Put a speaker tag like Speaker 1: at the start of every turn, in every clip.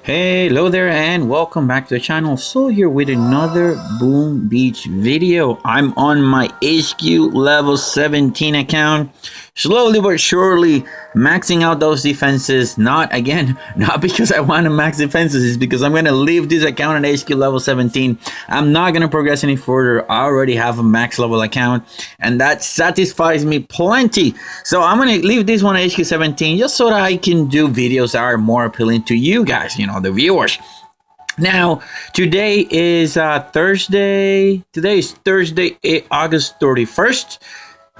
Speaker 1: Hello there and welcome back to the channel. So here with another Boom Beach video. I'm on my HQ level 17 account, slowly but surely maxing out those defenses. Not because I want to max defenses, it's because I'm going to leave this account at HQ level 17. I'm not going to progress any further. I already have a max level account and that satisfies me plenty. So I'm going to leave this one at HQ 17 just so that I can do videos that are more appealing to you guys, the viewers. Now, today is Thursday. Today is Thursday, August 31st.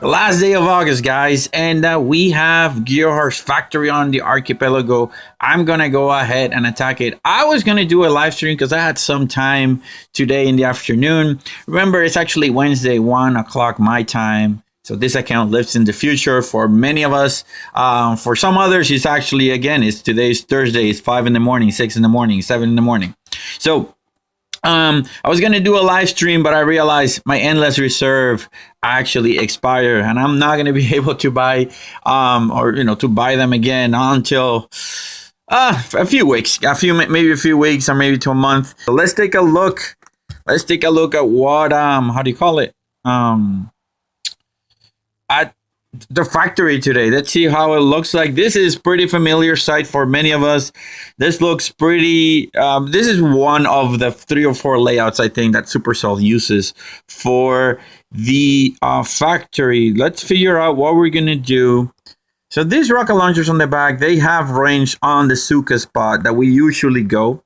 Speaker 1: The last day of August, guys. And we have Gearheart's factory on the archipelago. I'm going to go ahead and attack it. I was going to do a live stream because I had some time today in the afternoon. Remember, it's actually Wednesday, 1 o'clock my time. So this account lives in the future for many of us. For some others, it's actually, again, today's Thursday. It's 5 in the morning, 6 in the morning, 7 in the morning. So I was going to do a live stream, but I realized my endless reserve actually expired and I'm not going to be able to buy to buy them again until a few weeks, maybe a few weeks or maybe to a month. So let's take a look. Let's take a look at what how do you call it? At the factory today. Let's see how it looks like. This is pretty familiar sight for many of us. This looks pretty this is one of the 3 or 4 layouts I think that Supercell uses for the factory. Let's figure out what we're gonna do. So these rocket launchers on the back, they have range on the Zooka spot that we usually go,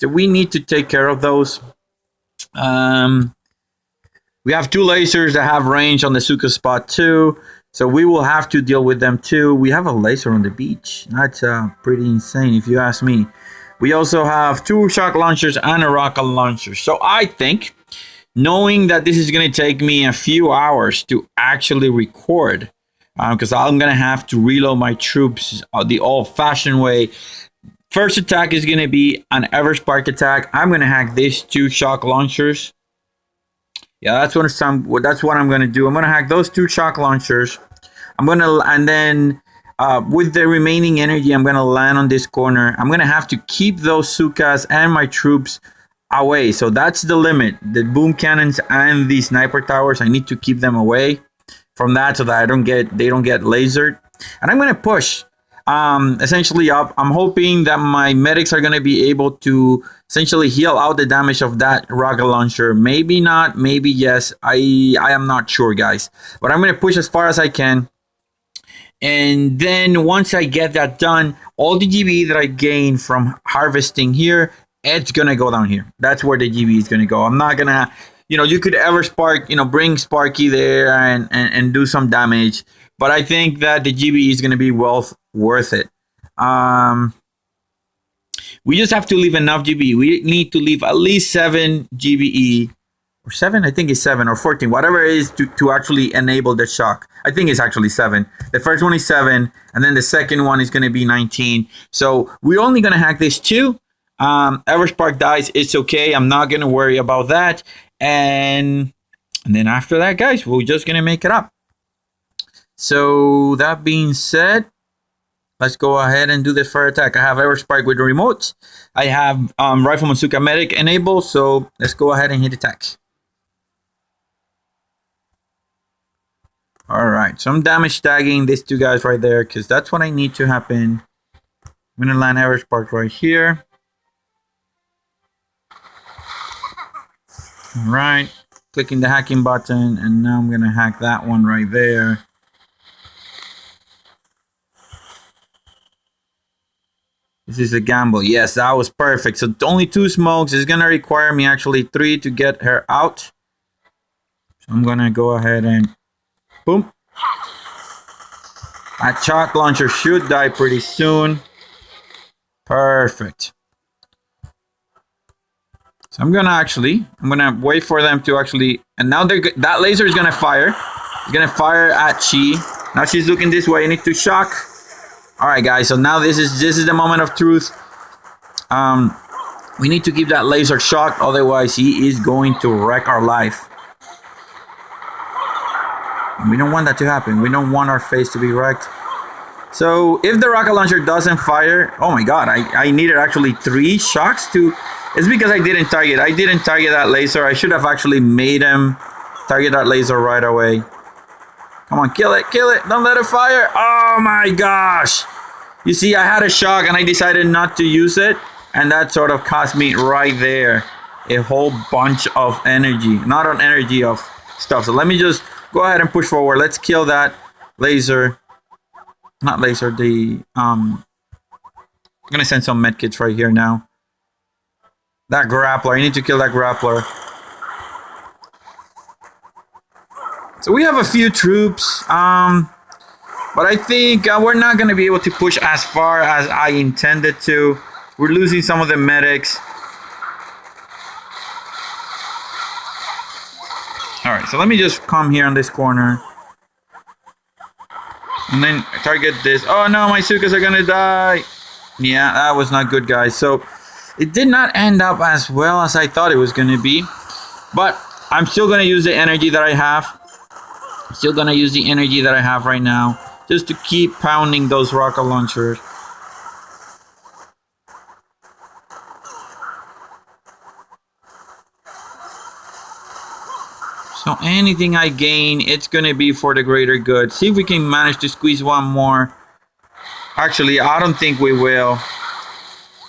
Speaker 1: so we need to take care of those. We have 2 lasers that have range on the Zooka spot too, so we will have to deal with them too. We have a laser on the beach. That's pretty insane if you ask me. We also have 2 shock launchers and a rocket launcher. So I think, knowing that this is going to take me a few hours to actually record, because I'm going to have to reload my troops the old-fashioned way. First attack is going to be an Everspark attack. I'm going to hack these 2 shock launchers. Yeah, that's what I'm going to do. I'm going to hack those 2 shock launchers. And then with the remaining energy, I'm going to land on this corner. I'm going to have to keep those zookas and my troops away. So that's the limit. The boom cannons and the sniper towers, I need to keep them away from that so that they don't get lasered. And I'm going to push essentially up. I'm hoping that my medics are going to be able to essentially heal out the damage of that rocket launcher. Maybe not, maybe yes. I am not sure, guys. But I'm going to push as far as I can. And then once I get that done, all the GBE that I gain from harvesting here, it's going to go down here. That's where the GBE is going to go. I'm not going to, you could Everspark, bring Sparky there and do some damage. But I think that the GBE is going to be worth it. We just have to leave enough GBE. We need to leave at least 7 GBE. Or 7? I think it's 7 or 14. Whatever it is to actually enable the shock. I think it's actually 7. The first one is 7. And then the second one is going to be 19. So we're only going to hack these 2. Everspark dies. It's okay. I'm not going to worry about that. And then after that, guys, we're just going to make it up. So that being said, let's go ahead and do this fire attack. I have Everspark with the remote. I have Rifleman Zooka Medic enabled. So let's go ahead and hit attack. Alright, so I'm damage tagging these 2 guys right there because that's what I need to happen. I'm going to land Everspark right here. Alright, clicking the hacking button, and now I'm going to hack that one right there. This is a gamble. Yes, that was perfect. So only 2 smokes. It's going to require me actually 3 to get her out. So I'm going to go ahead and boom. That shock launcher should die pretty soon. Perfect. So I'm gonna wait for them to actually, and now that laser is gonna fire. It's gonna fire at Chi. Now she's looking this way. I need to shock. All right, guys. So now this is the moment of truth. We need to keep that laser shocked, otherwise he is going to wreck our life. We don't want that to happen. We don't want our face to be wrecked. So if the rocket launcher doesn't fire, oh my god, I needed actually 3 shocks to... It's because I didn't target. I didn't target that laser. I should have actually made him target that laser right away. Come on, kill it, kill it. Don't let it fire. Oh my gosh. You see, I had a shock and I decided not to use it. And that sort of cost me right there a whole bunch of energy. Not on energy, of stuff. So let me just go ahead and push forward. Let's kill that laser. Not laser, I'm gonna send some medkits right here now. That grappler, I need to kill that grappler. So we have a few troops, but I think we're not gonna be able to push as far as I intended to. We're losing some of the medics. Alright, so let me just come here on this corner. And then target this. Oh no, my zookas are gonna die. Yeah, that was not good, guys. So it did not end up as well as I thought it was gonna be. But I'm still gonna use the energy that I have. Still gonna use the energy that I have right now. Just to keep pounding those rocket launchers. So anything I gain, it's going to be for the greater good. See if we can manage to squeeze one more. Actually, I don't think we will.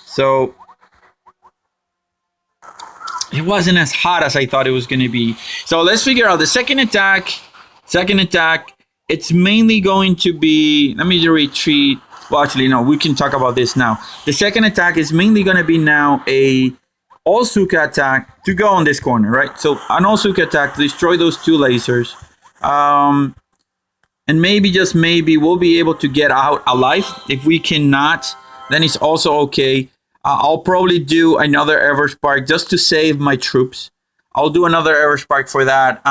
Speaker 1: So it wasn't as hot as I thought it was going to be. So let's figure out the second attack. Second attack, it's mainly going to be... Let me just retreat. Well, actually, no, we can talk about this now. The second attack is mainly going to be now a... all Zooka attack to go on this corner, right? So an all Zooka attack to destroy those 2 lasers. And maybe, just maybe, we'll be able to get out alive. If we cannot, then it's also okay. I'll probably do another Everspark just to save my troops. I'll do another Everspark for that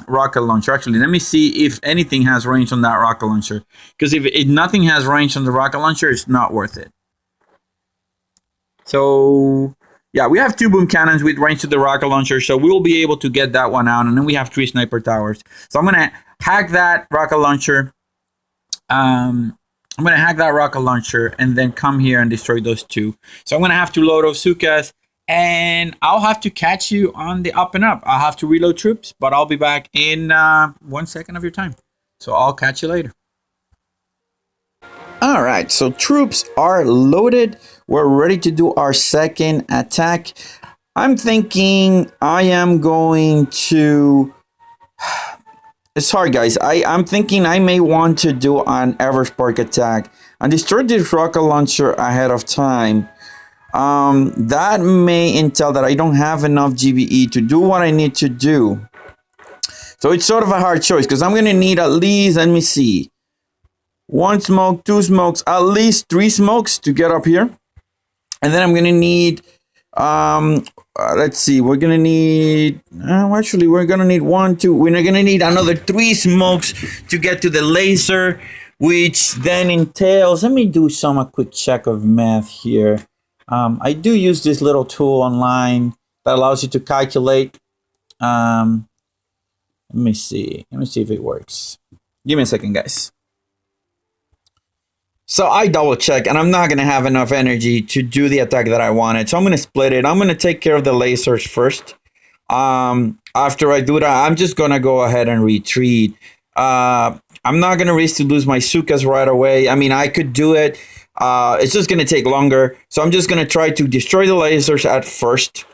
Speaker 1: rocket launcher. Actually, let me see if anything has range on that rocket launcher. Because if nothing has range on the rocket launcher, it's not worth it. So... yeah, we have 2 boom cannons with range to the rocket launcher, so we'll be able to get that one out. And then we have 3 sniper towers. So I'm going to hack that rocket launcher. I'm going to hack that rocket launcher and then come here and destroy those 2. So I'm going to have to load those zookas. And I'll have to catch you on the up and up. I'll have to reload troops, but I'll be back in 1 second of your time. So I'll catch you later. Alright, so troops are loaded. We're ready to do our second attack. I'm thinking I am going to... It's hard, guys. I'm thinking I may want to do an Everspark attack and destroy this rocket launcher ahead of time. That may entail that I don't have enough GBE to do what I need to do. So it's sort of a hard choice because I'm going to need at least, let me see, 1 smoke, 2 smokes, at least 3 smokes to get up here. And then I'm going to need, let's see, we're going to need, actually, we're going to need 1, 2, we're going to need another 3 smokes to get to the laser, which then entails, let me do a quick check of math here. I do use this little tool online that allows you to calculate. Let me see if it works. Give me a second, guys. So I double check and I'm not going to have enough energy to do the attack that I wanted. So I'm going to split it. I'm going to take care of the lasers first. After I do that, I'm just going to go ahead and retreat. I'm not going to risk to lose my zookas right away. I mean, I could do it. It's just going to take longer. So I'm just going to try to destroy the lasers at first.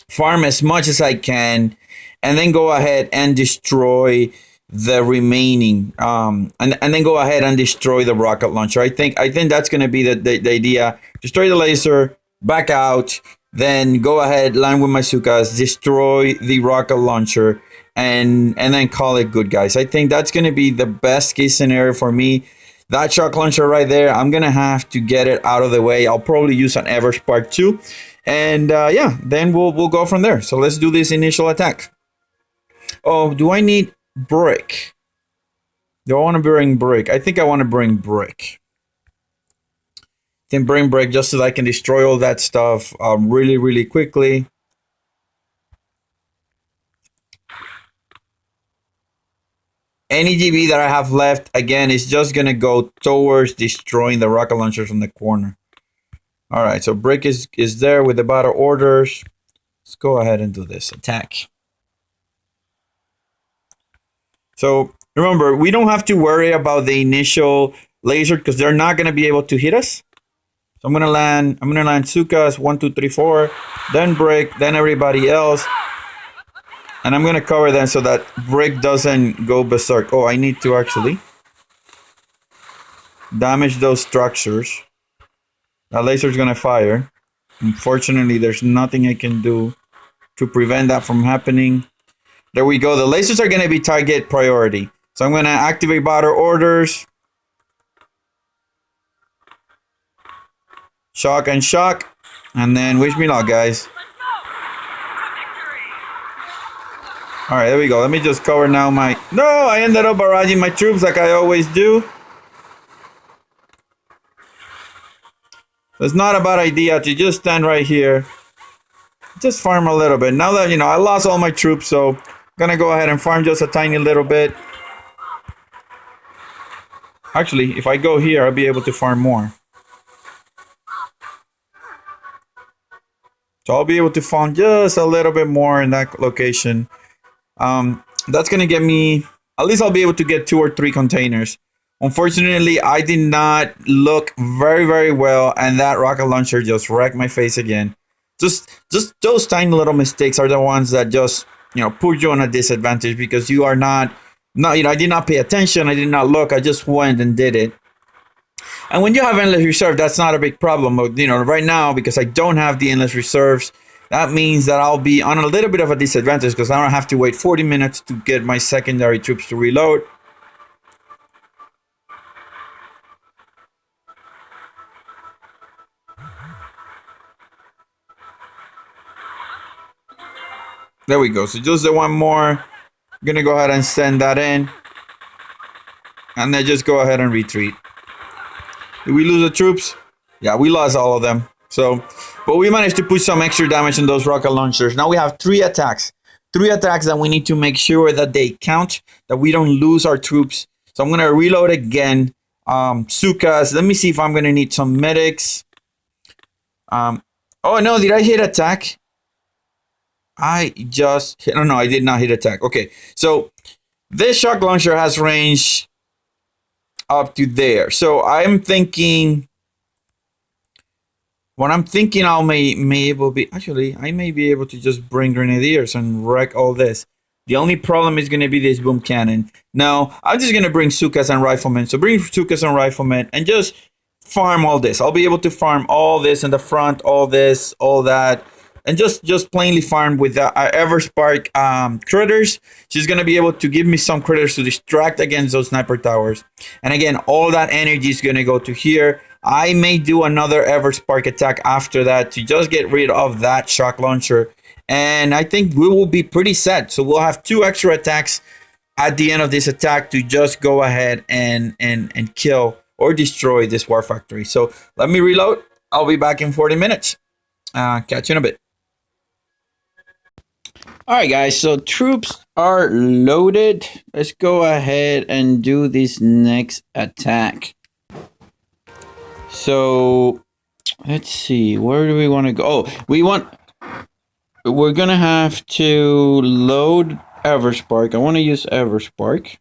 Speaker 1: Farm as much as I can. And then go ahead and destroy the remaining and then go ahead and destroy the rocket launcher. I think that's going to be the idea. Destroy the laser, back out, then go ahead, land with my zookas, destroy the rocket launcher, and then call it good, guys. I think that's going to be the best case scenario for me. That shock launcher right there, I'm going to have to get it out of the way. I'll probably use an Everspark too. And yeah, then we'll go from there. So let's do this initial attack. Oh, do I need brick? Do I want to bring brick? I think I want to bring brick. Then bring brick just so that I can destroy all that stuff really, really quickly. any GB that I have left, again, is just going to go towards destroying the rocket launchers from the corner. All right, so Brick is there with the battle orders. Let's go ahead and do this attack. So remember, we don't have to worry about the initial laser because they're not going to be able to hit us. So I'm gonna land Zookas 1, 2, 3, 4, then Brick, then everybody else, and I'm gonna cover them so that Brick doesn't go berserk. Oh, I need to actually damage those structures. That laser's gonna fire. Unfortunately, there's nothing I can do to prevent that from happening. There we go. The lasers are gonna be target priority. So I'm gonna activate battle orders. Shock and shock. And then wish me luck, guys. Alright, there we go. Let me just cover now my... No, I ended up barraging my troops like I always do. It's not a bad idea to just stand right here. Just farm a little bit. Now that, I lost all my troops, so I'm gonna go ahead and farm just a tiny little bit. Actually, if I go here, I'll be able to farm more. So I'll be able to farm just a little bit more in that location. That's going to get me... At least I'll be able to get 2 or 3 containers. Unfortunately, I did not look very, very well. And that rocket launcher just wrecked my face again. Just those tiny little mistakes are the ones that just, put you on a disadvantage. Because you are not... I did not pay attention. I did not look. I just went and did it. And when you have endless reserve, that's not a big problem. But, right now, because I don't have the endless reserves, that means that I'll be on a little bit of a disadvantage because I don't have to wait 40 minutes to get my secondary troops to reload. There we go. So just the one more. I'm going to go ahead and send that in. And then just go ahead and retreat. Did we lose the troops? Yeah, we lost all of them. So, but we managed to put some extra damage on those rocket launchers. Now we have 3 attacks. 3 attacks that we need to make sure that they count, that we don't lose our troops. So I'm going to reload again. Zookas. Let me see if I'm going to need some medics. Oh no, did I hit attack? I just hit... No, I did not hit attack. Okay, so this shock launcher has range up to there. So I'm thinking... What I'm thinking I may be able to just bring Grenadiers and wreck all this. The only problem is going to be this boom cannon. No, I'm just going to bring Zookas and Rifleman. So bring Zookas and Rifleman and just farm all this. I'll be able to farm all this in the front, all this, all that. And just plainly farm with the Everspark critters. She's going to be able to give me some critters to distract against those sniper towers. And again, all that energy is going to go to here. I may do another Everspark attack after that to just get rid of that shock launcher. And I think we will be pretty set. So we'll have 2 extra attacks at the end of this attack to just go ahead and kill or destroy this war factory. So let me reload. I'll be back in 40 minutes. Catch you in a bit. Alright guys, so troops are loaded. Let's go ahead and do this next attack. So, let's see, where do we want to go? Oh, we're going to have to load Everspark. I want to use Everspark.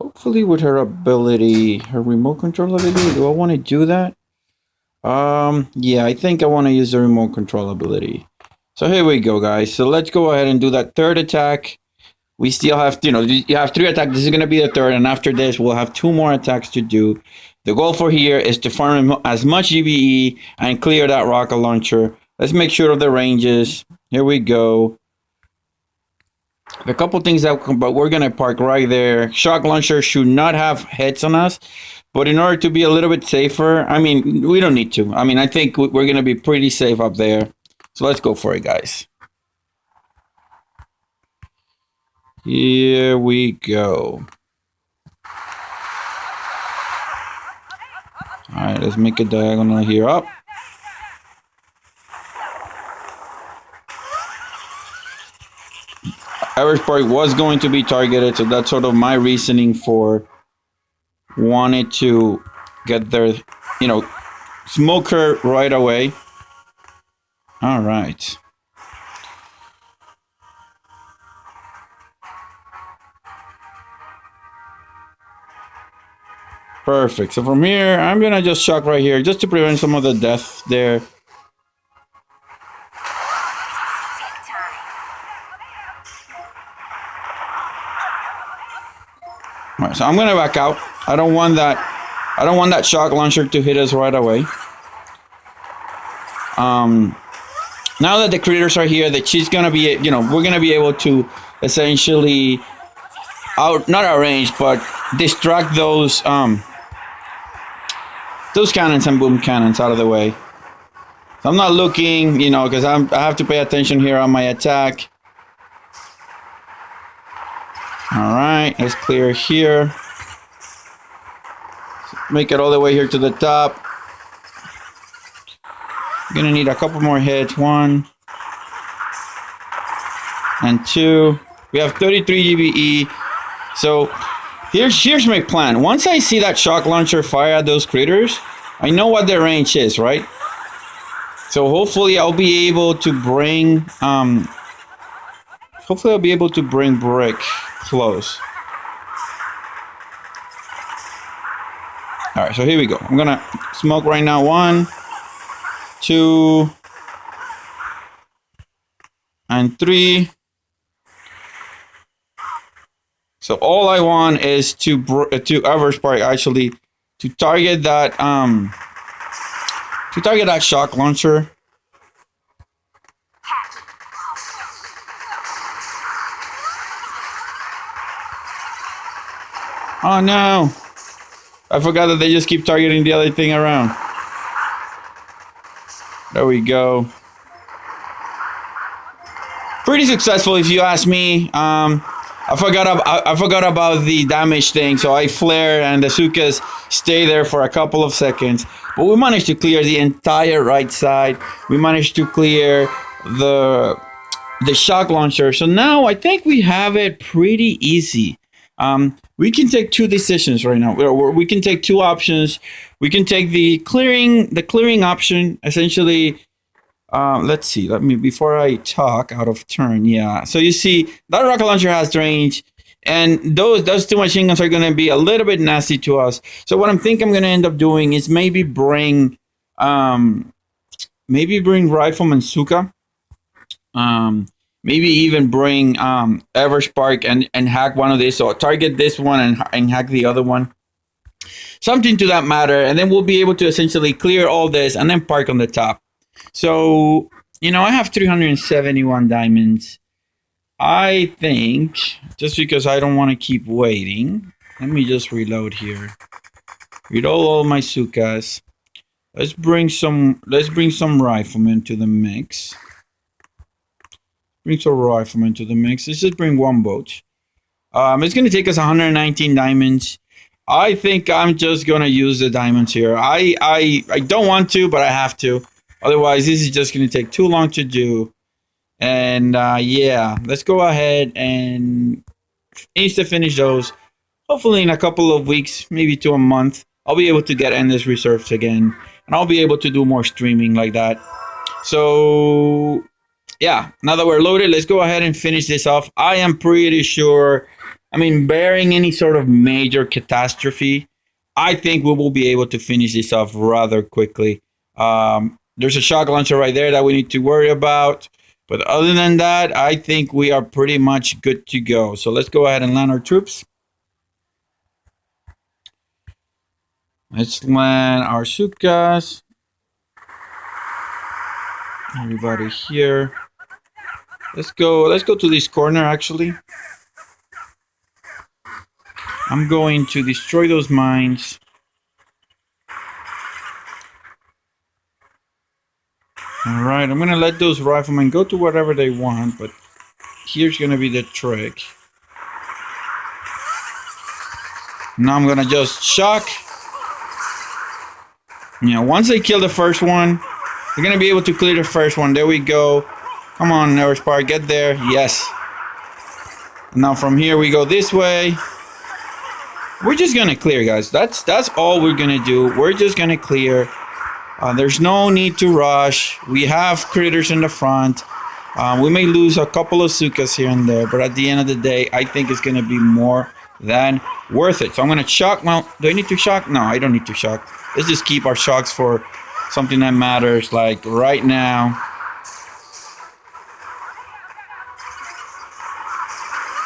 Speaker 1: Hopefully with her ability, her remote control ability. Do I want to do that? Yeah, I think I want to use the remote control ability. So here we go, guys. So let's go ahead and do that 3rd attack. We still have, you have 3 attacks. This is going to be the 3rd. And after this, we'll have 2 more attacks to do. The goal for here is to farm as much GBE and clear that rocket launcher. Let's make sure of the ranges. Here we go. A couple things but we're going to park right there. Shock launcher should not have hits on us. But in order to be a little bit safer, I mean, we don't need to. I mean, I think we're going to be pretty safe up there. So let's go for it, guys. Here we go. Alright, let's make a diagonal here up. Everspark was going to be targeted, so that's sort of my reasoning for wanting to get their, you know, smoker right away. All right. Perfect. So from here, I'm gonna just shock right here just to prevent some of the death there. All right, so I'm gonna back out. I don't want that shock launcher to hit us right away. Now that the critters are here, that she's gonna be, you know, we're gonna be able to essentially not outrange, but distract those cannons and boom cannons out of the way. So I'm not looking, you know, because I have to pay attention here on my attack. All right, let's clear here. Make it all the way here to the top. Gonna need a couple more hits. 1 and 2. We have 33 GBE. So here's my plan. Once I see that shock launcher fire at those critters, I know what their range is, right? So hopefully I'll be able to bring Brick close. All right, so here we go. I'm gonna smoke right now. 1, 2, and 3. So all I want is to Everspark actually to target that shock launcher. Oh no! I forgot that they just keep targeting the other thing around. There we go. Pretty successful, if you ask me. I forgot about the damage thing, so I flare and the zookas stay there for a couple of seconds. But we managed to clear the entire right side. We managed to clear the shock launcher. So now I think we have it pretty easy. We can take two decisions right now. We can take two options. We can take the clearing option, essentially. Let's see. Before I talk out of turn. Yeah. So you see that rocket launcher has range, and those two machine guns are going to be a little bit nasty to us. So what I'm going to end up doing is maybe bring Rifleman Zooka. Maybe even bring Everspark and hack one of these. So target this one and hack the other one. Something to that matter. And then we'll be able to essentially clear all this and then park on the top. So, you know, I have 371 diamonds. I think, just because I don't want to keep waiting, let me just reload here. Reload all my zookas. Let's bring some riflemen to the mix. Let's just bring one boat. It's going to take us 119 diamonds. I think I'm just going to use the diamonds here. I don't want to, but I have to. Otherwise, this is just going to take too long to do. And yeah, let's go ahead and finish those. Hopefully in a couple of weeks, maybe to a month, I'll be able to get endless reserves again. And I'll be able to do more streaming like that. So yeah, now that we're loaded, let's go ahead and finish this off. I am pretty sure, I mean, barring any sort of major catastrophe, I think we will be able to finish this off rather quickly. There's a shock launcher right there that we need to worry about. But other than that, I think we are pretty much good to go. So let's go ahead and land our troops. Let's land our zookas. Everybody here. Let's go to this corner, actually. I'm going to destroy those mines. Alright, I'm going to let those riflemen go to wherever they want, but here's going to be the trick. Now I'm going to just shock. You know, once they kill the first one, they're going to be able to clear the first one. There we go. Come on, Everspark, get there. Yes. Now from here we go this way. We're just gonna clear, guys. That's all we're gonna do. We're just gonna clear. There's no need to rush. We have critters in the front. We may lose a couple of zookas here and there, but at the end of the day, I think it's gonna be more than worth it. So I'm gonna shock. Well, do I need to shock? No, I don't need to shock. Let's just keep our shocks for something that matters, like right now.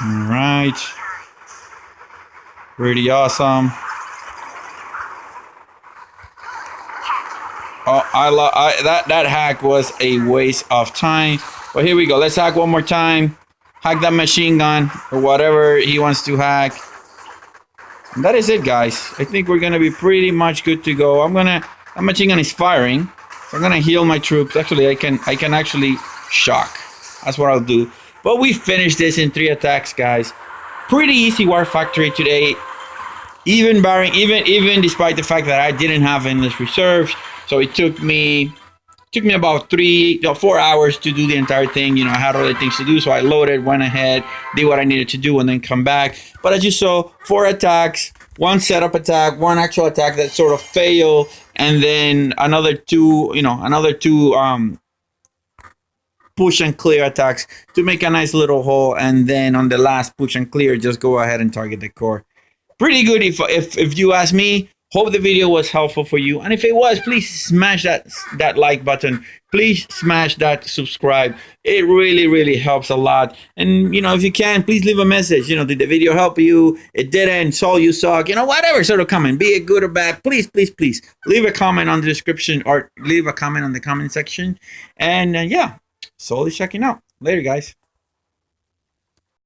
Speaker 1: All right. Pretty awesome. Oh, that hack was a waste of time. But here we go. Let's hack one more time. Hack that machine gun or whatever he wants to hack. And that is it, guys. I think we're gonna be pretty much good to go. That machine gun is firing. So I'm gonna heal my troops. Actually, I can actually shock. That's what I'll do. But we finished this in 3 attacks, guys. Pretty easy war factory today. Even despite the fact that I didn't have endless reserves. So it took me about 4 hours to do the entire thing. You know, I had other things to do, so I loaded, went ahead, did what I needed to do, and then come back. But as you saw, 4 attacks, 1 setup attack, 1 actual attack that sort of failed, and then another 2 push and clear attacks to make a nice little hole, and then on the last push and clear, just go ahead and target the core. Pretty good if you ask me. Hope the video was helpful for you, and if it was, please smash that like button. Please smash that subscribe. It really helps a lot. And you know, if you can, please leave a message. You know, did the video help you? It didn't. So you suck. You know, whatever sort of comment, be it good or bad. Please leave a comment on the description or leave a comment on the comment section. And yeah, slowly checking out. Later, guys.